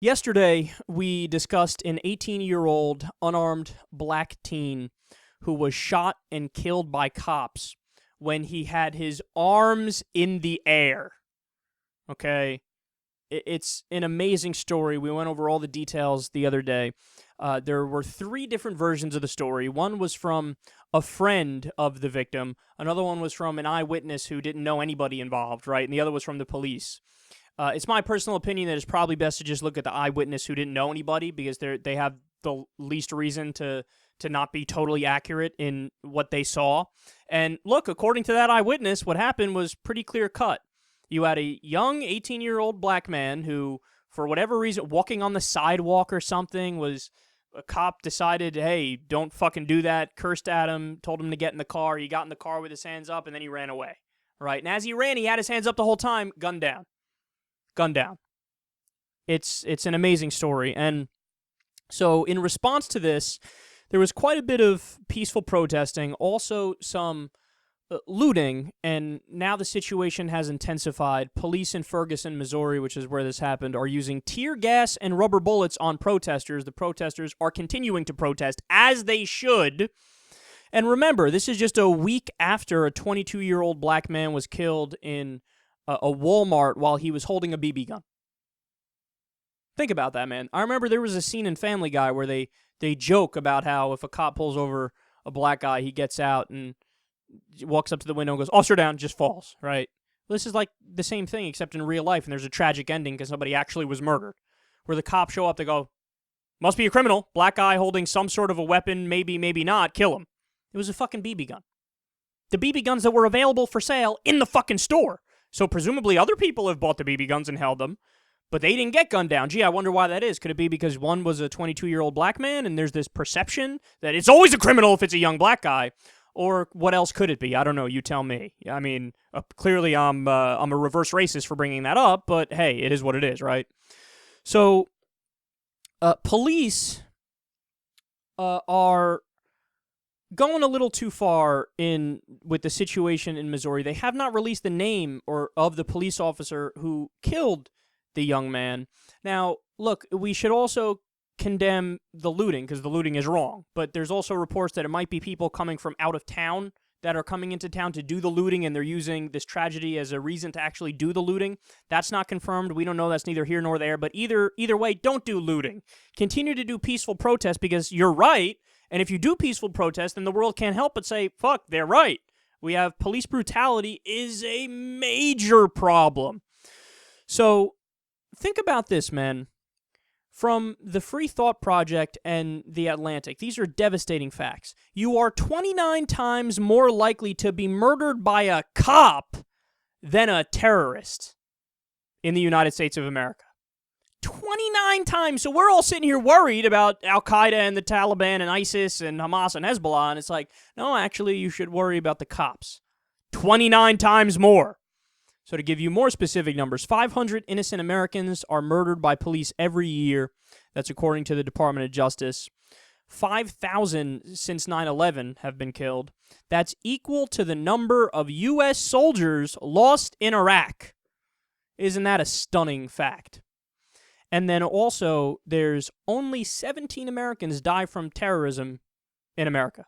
Yesterday, we discussed an 18-year-old unarmed black teen who was shot and killed by cops when he had his arms in the air. Okay? It's an amazing story. We went over all the details the other day. There were three different versions of the story. One was from a friend of the victim. Another one was from an eyewitness who didn't know anybody involved, right? And the other was from the police. It's my personal opinion that it's probably best to just look at the eyewitness who didn't know anybody because they have the least reason to not be totally accurate in what they saw. And look, according to that eyewitness, what happened was pretty clear cut. You had a young 18-year-old black man who, for whatever reason, walking on the sidewalk or something, a cop decided, hey, don't fucking do that, cursed at him, told him to get in the car. He got in the car with his hands up, and then he ran away. Right? And as he ran, he had his hands up the whole time, gunned down. Gunned down. It's an amazing story. And so in response to this, there was quite a bit of peaceful protesting, also some looting, and now the situation has intensified. Police in Ferguson, Missouri, which is where this happened, are using tear gas and rubber bullets on protesters. The protesters are continuing to protest, as they should. And remember, this is just a week after a 22-year-old black man was killed in a Walmart while he was holding a BB gun. Think about that, man. I remember there was a scene in Family Guy where they joke about how if a cop pulls over a black guy, he gets out and walks up to the window and goes, "Officer down," just falls, right? This is like the same thing, except in real life, and there's a tragic ending because somebody actually was murdered. Where the cops show up, they go, "Must be a criminal. Black guy holding some sort of a weapon, maybe, maybe not. Kill him." It was a fucking BB gun. The BB guns that were available for sale in the fucking store. So presumably other people have bought the BB guns and held them, but they didn't get gunned down. Gee, I wonder why that is. Could it be because one was a 22-year-old black man and there's this perception that it's always a criminal if it's a young black guy? Or what else could it be? I don't know. You tell me. I mean, clearly I'm a reverse racist for bringing that up, but hey, it is what it is, right? So police are going a little too far with the situation in Missouri. They have not released the name of the police officer who killed the young man. Now, look, we should also condemn the looting because the looting is wrong. But there's also reports that it might be people coming from out of town that are coming into town to do the looting, and they're using this tragedy as a reason to actually do the looting. That's not confirmed. We don't know. That's neither here nor there. But either way, don't do looting. Continue to do peaceful protest because you're right. And if you do peaceful protest, then the world can't help but say, fuck, they're right. We have police brutality is a major problem. So think about this, man. From the Free Thought Project and The Atlantic, these are devastating facts. You are 29 times more likely to be murdered by a cop than a terrorist in the United States of America. 29 times. So we're all sitting here worried about Al-Qaeda and the Taliban and ISIS and Hamas and Hezbollah, and it's like, no, actually, you should worry about the cops. 29 times more. So to give you more specific numbers, 500 innocent Americans are murdered by police every year. That's according to the Department of Justice. 5,000 since 9/11 have been killed. That's equal to the number of U.S. soldiers lost in Iraq. Isn't that a stunning fact? And then also, there's only 17 Americans die from terrorism in America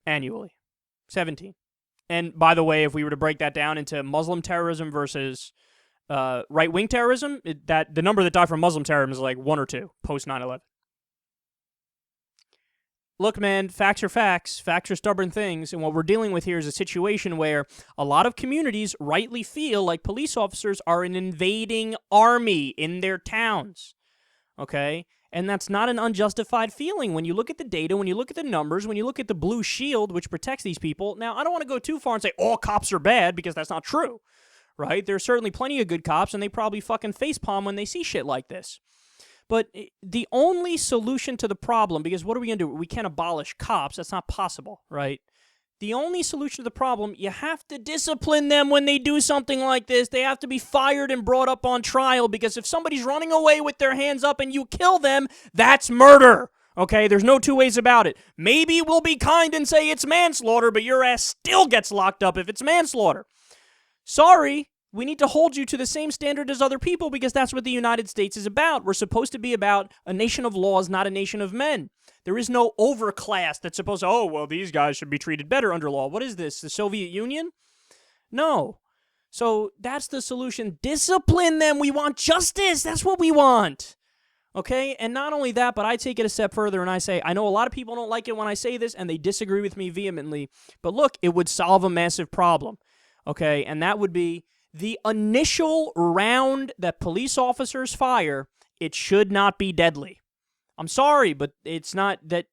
annually. 17. And by the way, if we were to break that down into Muslim terrorism versus right-wing terrorism, the number that die from Muslim terrorism is like 1 or 2 post 9/11. Look, man, facts are facts. Facts are stubborn things. And what we're dealing with here is a situation where a lot of communities rightly feel like police officers are an invading army in their towns. Okay? And that's not an unjustified feeling when you look at the data, when you look at the numbers, when you look at the blue shield, which protects these people. Now, I don't want to go too far and say all cops are bad because that's not true. Right? There's certainly plenty of good cops, and they probably fucking facepalm when they see shit like this. But the only solution to the problem, because what are we going to do? We can't abolish cops. That's not possible, right? The only solution to the problem, you have to discipline them when they do something like this. They have to be fired and brought up on trial, because if somebody's running away with their hands up and you kill them, that's murder, okay? There's no two ways about it. Maybe we'll be kind and say it's manslaughter, but your ass still gets locked up if it's manslaughter. Sorry, We need to hold you to the same standard as other people because that's what the United States is about. We're supposed to be about a nation of laws, not a nation of men. There is no overclass that's supposed to, oh, well, these guys should be treated better under law. What is this, the Soviet Union? No. So that's the solution. Discipline them. We want justice. That's what we want. Okay? And not only that, but I take it a step further and I say, I know a lot of people don't like it when I say this and they disagree with me vehemently, but look, it would solve a massive problem. Okay? And that would be the initial round that police officers fire, it should not be deadly. I'm sorry, but it's not that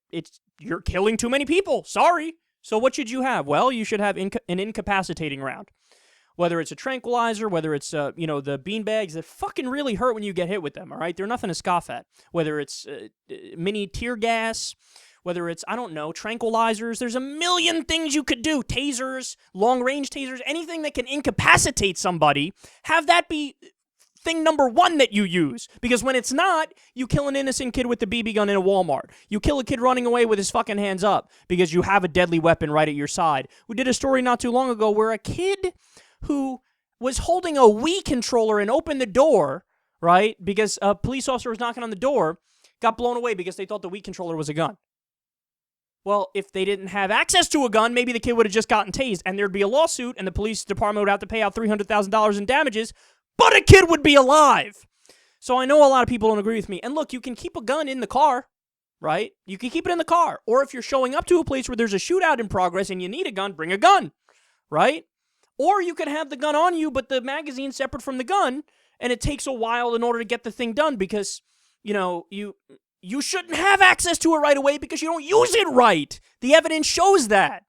you're killing too many people. Sorry. So what should you have? Well, you should have an incapacitating round. Whether it's a tranquilizer, whether it's, the beanbags that fucking really hurt when you get hit with them, all right? They're nothing to scoff at. Whether it's mini tear gas, whether it's, I don't know, tranquilizers. There's a million things you could do. Tasers, long-range tasers, anything that can incapacitate somebody, have that be thing number one that you use. Because when it's not, you kill an innocent kid with the BB gun in a Walmart. You kill a kid running away with his fucking hands up because you have a deadly weapon right at your side. We did a story not too long ago where a kid who was holding a Wii controller and opened the door, right, because a police officer was knocking on the door, got blown away because they thought the Wii controller was a gun. Well, if they didn't have access to a gun, maybe the kid would have just gotten tased, and there'd be a lawsuit, and the police department would have to pay out $300,000 in damages, but a kid would be alive. So I know a lot of people don't agree with me. And look, you can keep a gun in the car, right? You can keep it in the car. Or if you're showing up to a place where there's a shootout in progress and you need a gun, bring a gun, right? Or you can have the gun on you, but the magazine's separate from the gun, and it takes a while in order to get the thing done because, you shouldn't have access to it right away because you don't use it right. The evidence shows that.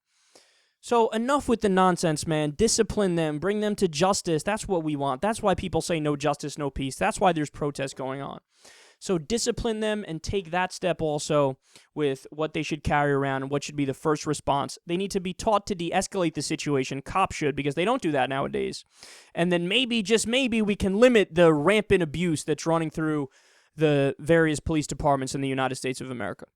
So enough with the nonsense, man. Discipline them. Bring them to justice. That's what we want. That's why people say no justice, no peace. That's why there's protests going on. So discipline them and take that step also with what they should carry around and what should be the first response. They need to be taught to de-escalate the situation. Cops should, because they don't do that nowadays. And then maybe, just maybe, we can limit the rampant abuse that's running through the various police departments in the United States of America.